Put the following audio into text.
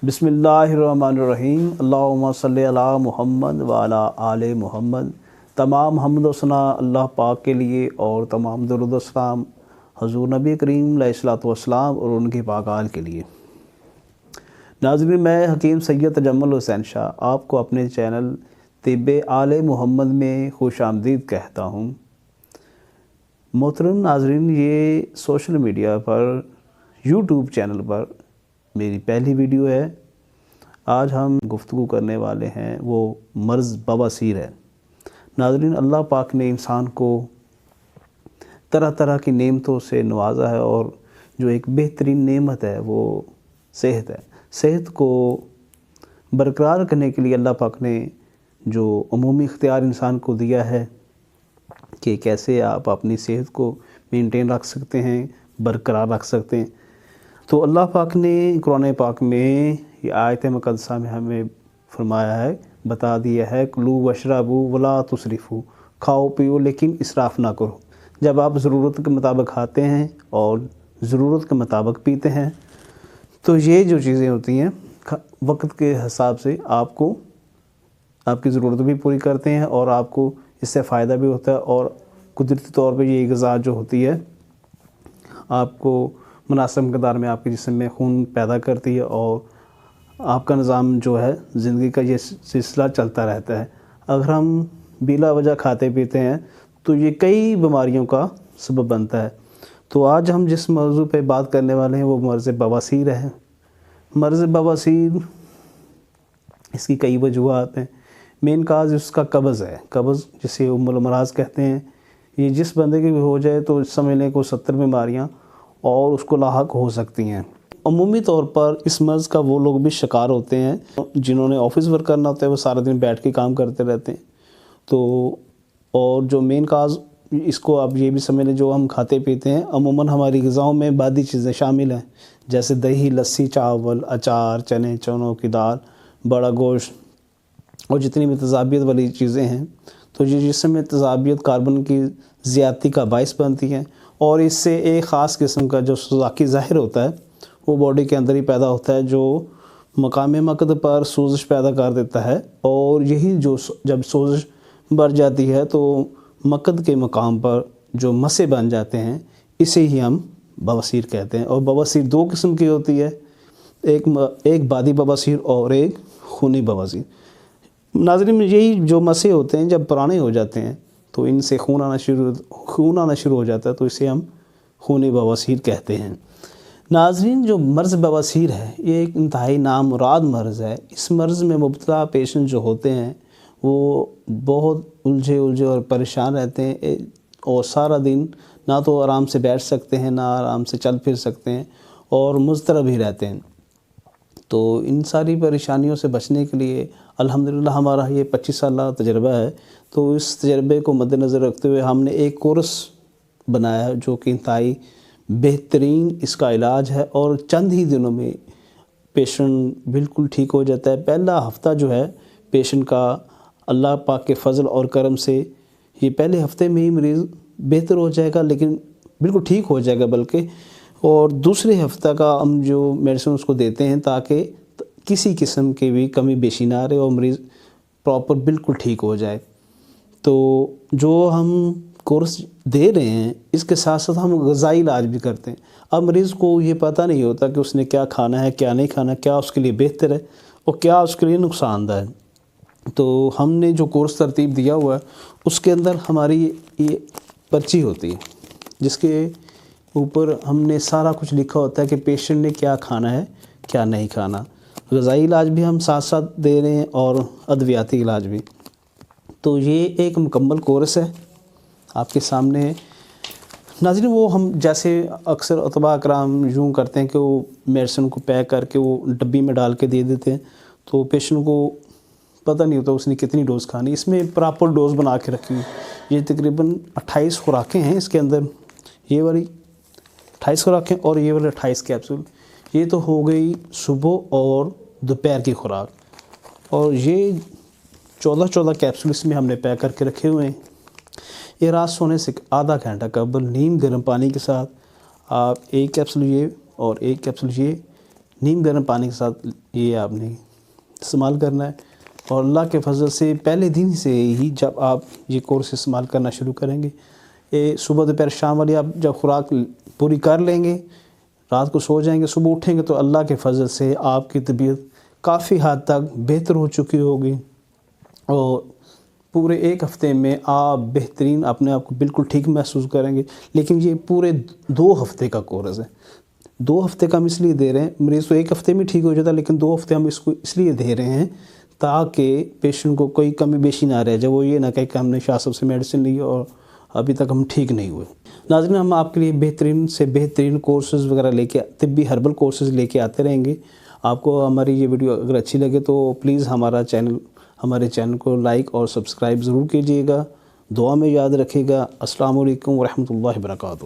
بسم اللہ الرحمن الرحیم اللہم صلی علی محمد وعلی آل محمد۔ تمام حمد و ثنا اللہ پاک کے لیے اور تمام درود و سلام حضور نبی کریم علیہ الصلوۃ والسلام اور ان کے پاک آل کے لیے۔ ناظرین، میں حکیم سید تجمل حسین شاہ آپ کو اپنے چینل طب آل محمد میں خوش آمدید کہتا ہوں۔ محترم ناظرین، یہ سوشل میڈیا پر یوٹیوب چینل پر میری پہلی ویڈیو ہے۔ آج ہم گفتگو کرنے والے ہیں وہ مرض بواسیر ہے۔ ناظرین، اللہ پاک نے انسان کو طرح طرح کی نعمتوں سے نوازا ہے، اور جو ایک بہترین نعمت ہے وہ صحت ہے۔ صحت کو برقرار رکھنے کے لیے اللہ پاک نے جو عمومی اختیار انسان کو دیا ہے کہ کیسے آپ اپنی صحت کو مینٹین رکھ سکتے ہیں، برقرار رکھ سکتے ہیں، تو اللہ پاک نے قرآن پاک میں یہ آیت مقدسہ میں ہمیں فرمایا ہے، بتا دیا ہے، کلو وشربو ولا تسرفو، کھاؤ پیو لیکن اسراف نہ کرو۔ جب آپ ضرورت کے مطابق کھاتے ہیں اور ضرورت کے مطابق پیتے ہیں تو یہ جو چیزیں ہوتی ہیں وقت کے حساب سے آپ کو آپ کی ضرورت بھی پوری کرتے ہیں اور آپ کو اس سے فائدہ بھی ہوتا ہے، اور قدرتی طور پہ یہ غذا جو ہوتی ہے آپ کو مناسب مقدار میں آپ کے جسم میں خون پیدا کرتی ہے، اور آپ کا نظام جو ہے زندگی کا یہ سلسلہ چلتا رہتا ہے۔ اگر ہم بلا وجہ کھاتے پیتے ہیں تو یہ کئی بیماریوں کا سبب بنتا ہے۔ تو آج ہم جس موضوع پہ بات کرنے والے ہیں وہ مرض بواسیر ہے۔ مرض بواسیر، اس کی کئی وجوہات ہیں۔ مین کاز اس کا قبض ہے۔ قبض جسے ام الامراض کہتے ہیں، یہ جس بندے کی بھی ہو جائے تو سمجھ لیں کو 70 بیماریاں اور اس کو لاحق ہو سکتی ہیں۔ عمومی طور پر اس مرض کا وہ لوگ بھی شکار ہوتے ہیں جنہوں نے آفس ورک کرنا ہوتا ہے، وہ سارا دن بیٹھ کے کام کرتے رہتے ہیں۔ تو اور جو مین کاز اس کو آپ یہ بھی سمجھ لیں، جو ہم کھاتے پیتے ہیں عموماً ہماری غذاؤں میں بعدی چیزیں شامل ہیں، جیسے دہی، لسی، چاول، اچار، چنوں کی دال، بڑا گوشت اور جتنی بھی تیزابیت والی چیزیں ہیں، تو یہ جسم میں تیزابیت کاربن کی زیادتی کا باعث بنتی ہیں، اور اس سے ایک خاص قسم کا جو سوزاکی ظاہر ہوتا ہے وہ باڈی کے اندر ہی پیدا ہوتا ہے، جو مقام مقد پر سوزش پیدا کر دیتا ہے، اور یہی جو جب سوزش بڑھ جاتی ہے تو مقد کے مقام پر جو مسے بن جاتے ہیں، اسے ہی ہم بواسیر کہتے ہیں۔ اور بواسیر دو قسم کی ہوتی ہے، ایک بادی بواسیر اور ایک خونی بواسیر۔ ناظرین، یہی جو مسے ہوتے ہیں جب پرانے ہو جاتے ہیں تو ان سے خون آنا شروع ہو جاتا ہے، تو اسے ہم خونی بواسیر کہتے ہیں۔ ناظرین، جو مرض بواسیر ہے یہ ایک انتہائی نامراد مرض ہے۔ اس مرض میں مبتلا پیشنٹ جو ہوتے ہیں وہ بہت الجھے اور پریشان رہتے ہیں، اور سارا دن نہ تو آرام سے بیٹھ سکتے ہیں، نہ آرام سے چل پھر سکتے ہیں، اور مضطرب ہی رہتے ہیں۔ تو ان ساری پریشانیوں سے بچنے کے لیے الحمدللہ ہمارا یہ 25 سالہ تجربہ ہے، تو اس تجربے کو مد نظر رکھتے ہوئے ہم نے ایک کورس بنایا ہے جو کہ انتہائی بہترین اس کا علاج ہے، اور چند ہی دنوں میں پیشنٹ بالکل ٹھیک ہو جاتا ہے۔ پہلا ہفتہ جو ہے پیشنٹ کا اللہ پاک کے فضل اور کرم سے یہ پہلے ہفتے میں ہی مریض بہتر ہو جائے گا، لیکن بالکل ٹھیک ہو جائے گا بلکہ، اور دوسرے ہفتہ کا ہم جو میڈیسن اس کو دیتے ہیں تاکہ کسی قسم کی بھی کمی بیشی نہ رہے اور مریض پراپر بالکل ٹھیک ہو جائے۔ تو جو ہم کورس دے رہے ہیں اس کے ساتھ ساتھ ہم غذائی علاج بھی کرتے ہیں۔ اب مریض کو یہ پتہ نہیں ہوتا کہ اس نے کیا کھانا ہے، کیا نہیں کھانا، کیا اس کے لیے بہتر ہے اور کیا اس کے لیے نقصان دہ ہے۔ تو ہم نے جو کورس ترتیب دیا ہوا ہے اس کے اندر ہماری یہ پرچی ہوتی ہے جس کے اوپر ہم نے سارا کچھ لکھا ہوتا ہے کہ پیشنٹ نے کیا کھانا ہے، کیا نہیں کھانا۔ غذائی علاج بھی ہم ساتھ ساتھ دے رہے ہیں اور ادویاتی علاج بھی۔ تو یہ ایک مکمل کورس ہے آپ کے سامنے ہے۔ ناظرین، وہ ہم جیسے اکثر اطباء کرام یوں کرتے ہیں کہ وہ میڈیسن کو پیک کر کے وہ ڈبی میں ڈال کے دے دیتے ہیں، تو پیشنٹ کو پتہ نہیں ہوتا اس نے کتنی ڈوز کھانی۔ اس میں پراپر ڈوز بنا کے رکھی ہوئی، یہ تقریباً 28 خوراکیں ہیں اس کے اندر، یہ والی 28 خوراکیں اور یہ والی 28 کیپسول۔ یہ تو ہو گئی صبح اور دوپہر کی خوراک، اور یہ 14 کیپسول اس میں ہم نے پیک کر کے رکھے ہوئے ہیں۔ یہ رات سونے سے آدھا گھنٹہ قبل نیم گرم پانی کے ساتھ آپ ایک کیپسول یہ اور ایک کیپسول یہ نیم گرم پانی کے ساتھ یہ آپ نے استعمال کرنا ہے، اور اللہ کے فضل سے پہلے دن سے ہی جب آپ یہ کورس استعمال کرنا شروع کریں گے، صبح دوپہر شام والی آپ جب خوراک پوری کر لیں گے، رات کو سو جائیں گے، صبح اٹھیں گے تو اللہ کے فضل سے آپ کی طبیعت کافی حد تک بہتر ہو چکی ہوگی، اور پورے ایک ہفتے میں آپ بہترین اپنے آپ کو بالکل ٹھیک محسوس کریں گے۔ لیکن یہ پورے 2 ہفتے کا کورس ہے، 2 ہفتے کا ہم اس لیے دے رہے ہیں، مریض تو ایک ہفتے میں ٹھیک ہو جاتا ہے، لیکن 2 ہفتے ہم اس کو اس لیے دے رہے ہیں تاکہ پیشنٹ کو کوئی کمی بیشی نہ رہ جائے، وہ یہ نہ کہے کہ ہم نے شاہ صاحب سے میڈیسن لی اور ابھی تک ہم ٹھیک نہیں ہوئے۔ ناظرین، ہم آپ کے لیے بہترین سے بہترین کورسز وغیرہ لے کے، طبی ہربل کورسز لے کے آتے رہیں گے۔ آپ کو ہماری یہ ویڈیو اگر اچھی لگے تو پلیز ہمارے چینل کو لائک اور سبسکرائب ضرور کیجیے گا، دعا میں یاد رکھیے گا۔ السلام علیکم ورحمۃ اللہ وبرکاتہ۔